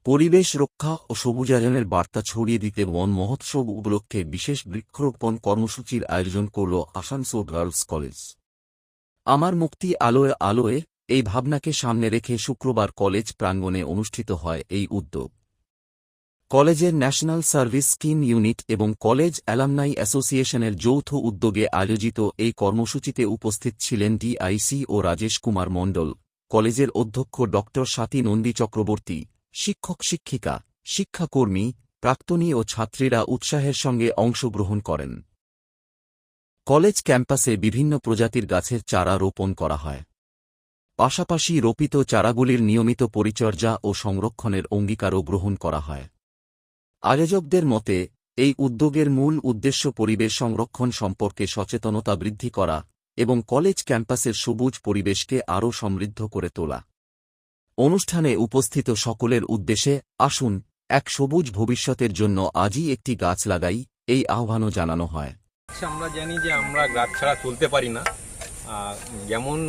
পরিবেশ রক্ষা ও সবুজায়নের বার্তা ছড়িয়ে দিতে বন মহোৎসব উপলক্ষে বিশেষ বৃক্ষরোপণ কর্মসূচির আয়োজন করল আসানসোল গার্লস কলেজ। আমার মুক্তি আলোয় আলোয় এই ভাবনাকে সামনে রেখে শুক্রবার কলেজ প্রাঙ্গণে অনুষ্ঠিত হয় এই উদ্যোগ। কলেজের ন্যাশনাল সার্ভিস স্কিম ইউনিট এবং কলেজ অ্যালামনাই অ্যাসোসিয়েশনের যৌথ উদ্যোগে আয়োজিত এই কর্মসূচিতে উপস্থিত ছিলেন ডিআইসি ও রাজেশ কুমার মণ্ডল, কলেজের অধ্যক্ষ ড স্বাতী নন্দী চক্রবর্তী, শিক্ষক শিক্ষিকা, শিক্ষাকর্মী, প্রাক্তনী ও ছাত্রীরা উৎসাহের সঙ্গে অংশগ্রহণ করেন। কলেজ ক্যাম্পাসে বিভিন্ন প্রজাতির গাছের চারা রোপণ করা হয়। পাশাপাশি রোপিত চারাগুলির নিয়মিত পরিচর্যা ও সংরক্ষণের অঙ্গীকারও গ্রহণ করা হয়। আয়োজকদের মতে, এই উদ্যোগের মূল উদ্দেশ্য পরিবেশ সংরক্ষণ সম্পর্কে সচেতনতা বৃদ্ধি করা এবং কলেজ ক্যাম্পাসের সবুজ পরিবেশকে আরও সমৃদ্ধ করে তোলা। অনুষ্ঠানে উপস্থিত সকলের উদ্দেশ্যে আসুন এক সবুজ ভবিষ্যতের জন্য আজই একটি গাছ লাগাই, এই আহ্বানও জানানো হয়। আমরা জানি যে আমরা গাছ ছাড়া চলতে পারি না। যেমন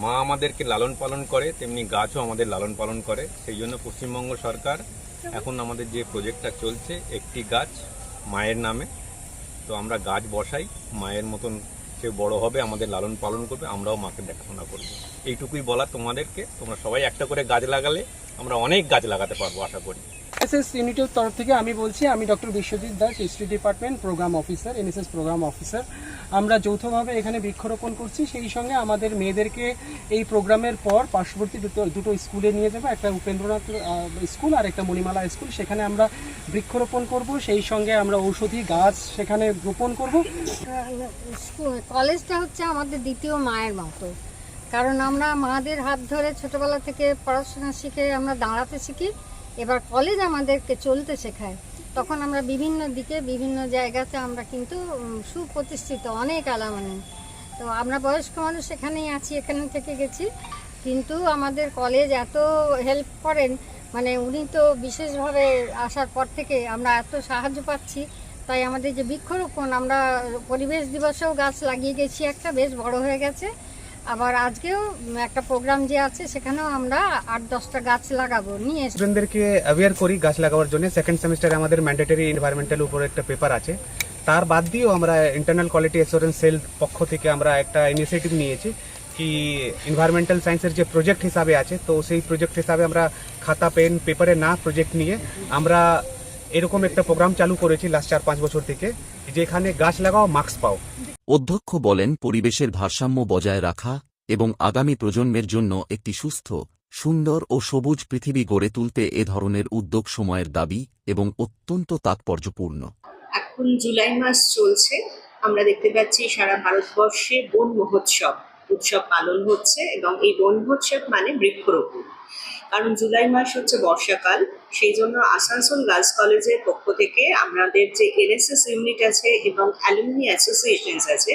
মা আমাদেরকে লালন পালন করে, তেমনি গাছও আমাদের লালন পালন করে। সেই জন্য পশ্চিমবঙ্গ সরকার এখন আমাদের যে প্রজেক্টটা চলছে, একটি গাছ মায়ের নামে, তো আমরা গাছ বসাই, মায়ের মতন সে বড় হবে, আমাদের লালন পালন করবে, আমরাও মাকে দেখাশোনা করব। এইটুকুই বলা তোমাদেরকে। তোমরা সবাই একটা করে গাছ লাগালে আমরা অনেক গাছ লাগাতে পারবো আশা করি। এনএসএস ইউনিটের তরফ থেকে আমি বলছি, আমি doctor Biswajit Das, history department program officer, NSS program officer. আমরা যৌথভাবে এখানে বৃক্ষরোপণ করছি। সেই সঙ্গে আমাদের মেয়েদেরকে এই প্রোগ্রামের পর পার্শ্ববর্তী দুটো স্কুলে নিয়ে যাবো, একটা উপেন্দ্রনাথ স্কুল আর একটা মণিমালা স্কুল। সেখানে আমরা বৃক্ষরোপণ করব, সেই সঙ্গে আমরা ঔষধি গাছ সেখানে রোপণ করব। কলেজটা হচ্ছে আমাদের দ্বিতীয় মায়ের মতো, কারণ আমরা মাদের হাত ধরে ছোটবেলা থেকে পড়াশোনা শিখে আমরা দাঁড়াতে শিখি। এবার কলেজ আমাদেরকে চলতে শেখায়। তখন আমরা বিভিন্ন দিকে বিভিন্ন জায়গাতে আমরা কিন্তু সুপ্রতিষ্ঠিত অনেক আলামানি। তো আমরা বয়স্ক মানুষ এখানেই আছি, এখানে থেকে গেছি, কিন্তু আমাদের কলেজ এত হেল্প করেন, মানে উনি তো বিশেষভাবে আসার পর থেকে আমরা এত সাহায্য পাচ্ছি। তাই আমাদের যে বৃক্ষরোপণ, আমরা পরিবেশ দিবসেও গাছ লাগিয়ে গেছি, একটা বেশ বড় হয়ে গেছে। আবার আজকেও একটা প্রোগ্রাম যে আছে সেখানেও আমরা 8-10টা গাছ লাগাবো নিয়ে স্টুডেন্টদেরকে অ্যাওয়্যার করি গাছ লাগাবার জন্য। সেকেন্ড সেমিস্টারে আমাদের ম্যান্ডেটরি এনভায়রনমেন্টাল উপরে একটা পেপার আছে। তার বাদ দিয়েও আমরা ইন্টারনাল কোয়ালিটি অ্যাসুরেন্স সেল পক্ষ থেকে আমরা একটা ইনিশিয়েটিভ নিয়েছি কি এনভায়রনমেন্টাল সায়েন্সের যে প্রজেক্ট হিসাবে আছে, তো সেই প্রজেক্ট হিসাবে আমরা খাতা পেন পেপারে না প্রজেক্ট নিয়ে আমরা এরকম একটা প্রোগ্রাম চালু করেছি লাস্ট 4-5 বছর থেকে, যেখানে গাছ লাগাও মাস্ক পাও। অধ্যক্ষ বলেন, পরিবেশের ভারসাম্য বজায় রাখা এবং আগামী প্রজন্মের জন্য একটি সুস্থ, সুন্দর ও সবুজ পৃথিবী গড়ে তুলতে এ ধরনের উদ্যোগ সময়ের দাবি এবং অত্যন্ত তাৎপর্যপূর্ণ। এখন জুলাই মাস চলছে, আমরা দেখতে পাচ্ছি সারা ভারতবর্ষে বন মহোৎসব উৎসব পালন হচ্ছে, এবং এই বন মহোৎসব মানে বৃক্ষরোপণ। কারণ জুলাই মাস হচ্ছে বর্ষাকাল, সেই জন্য আসানসোল গার্লস কলেজের পক্ষ থেকে আমাদের যে এনএসএস ইউনিট আছে এবং অ্যালুমনি অ্যাসোসিয়েশন আছে,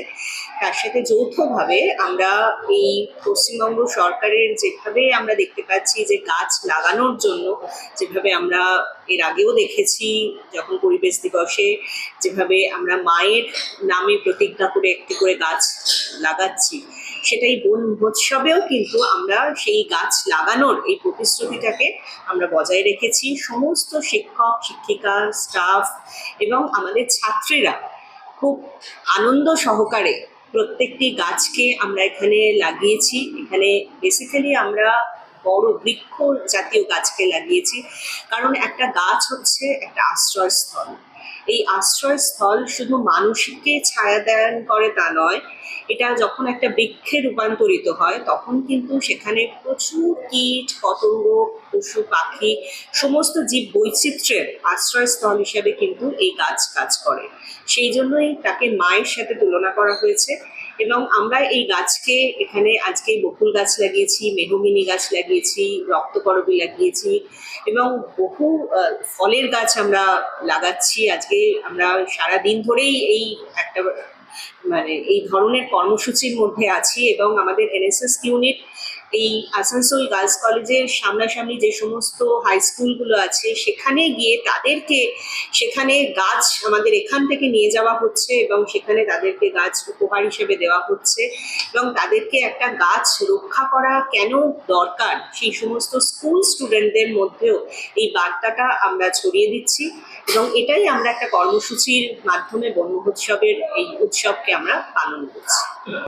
তার সাথে যৌথভাবে আমরা এই পশ্চিমবঙ্গ সরকারের যেভাবে আমরা দেখতে পাচ্ছি যে গাছ লাগানোর জন্য, যেভাবে আমরা এর আগেও দেখেছি যখন পরিবেশ দিবসে যেভাবে আমরা মায়ের নামে প্রতিজ্ঞা করে একটি করে গাছ লাগাচ্ছি, সেটাই বন মহোৎসবেও কিন্তু আমরা সেই গাছ লাগানোর এই প্রতিশ্রুতিটাকে আমরা বজায় রেখেছি। সমস্ত শিক্ষক শিক্ষিকা স্টাফ এবং আমাদের ছাত্রীরা খুব আনন্দ সহকারে প্রত্যেকটি গাছকে আমরা এখানে লাগিয়েছি। এখানে বেসিক্যালি আমরা বড় বৃক্ষ জাতীয় গাছকে লাগিয়েছি, কারণ একটা গাছ হচ্ছে একটা আশ্রয়স্থল। এই আশ্রয়স্থল শুধু মানুষকে ছায়া দান করে তা নয়, এটা যখন একটা বৃক্ষে রূপান্তরিত হয় তখন কিন্তু সেখানে প্রচুর কীট পতঙ্গ পশু পাখি সমস্ত জীব বৈচিত্র্যের আশ্রয়স্থল হিসেবে কিন্তু এই গাছ কাজ করে। সেই জন্যই তাকে মায়ের সাথে তুলনা করা হয়েছে। এবং আমরা এই গাছকে এখানে আজকে বকুল গাছ লাগিয়েছি, মেহগিনি গাছ লাগিয়েছি, রক্তকরবী লাগিয়েছি এবং বহু ফলের গাছ আমরা লাগাচ্ছি। আজকে আমরা সারাদিন ধরেই এই একটা মানে এই ধরনের কর্মসূচির মধ্যে আছি, এবং আমাদের এনএসএস ইউনিট এই আসানসোল গার্লস কলেজের সামনাসামনি যে সমস্ত হাই স্কুলগুলো আছে সেখানে গিয়ে তাদেরকে সেখানে গাছ আমাদের এখান থেকে নিয়ে যাওয়া হচ্ছে এবং সেখানে তাদেরকে গাছ উপহার হিসেবে দেওয়া হচ্ছে এবং তাদেরকে একটা গাছ রক্ষা করা কেন দরকার সেই সমস্ত স্কুল স্টুডেন্টদের মধ্যেও এই বার্তাটা আমরা ছড়িয়ে দিচ্ছি এবং এটাই আমরা একটা কর্মসূচির মাধ্যমে বন মহোৎসবের এই উৎসবকে আমরা পালন করছি।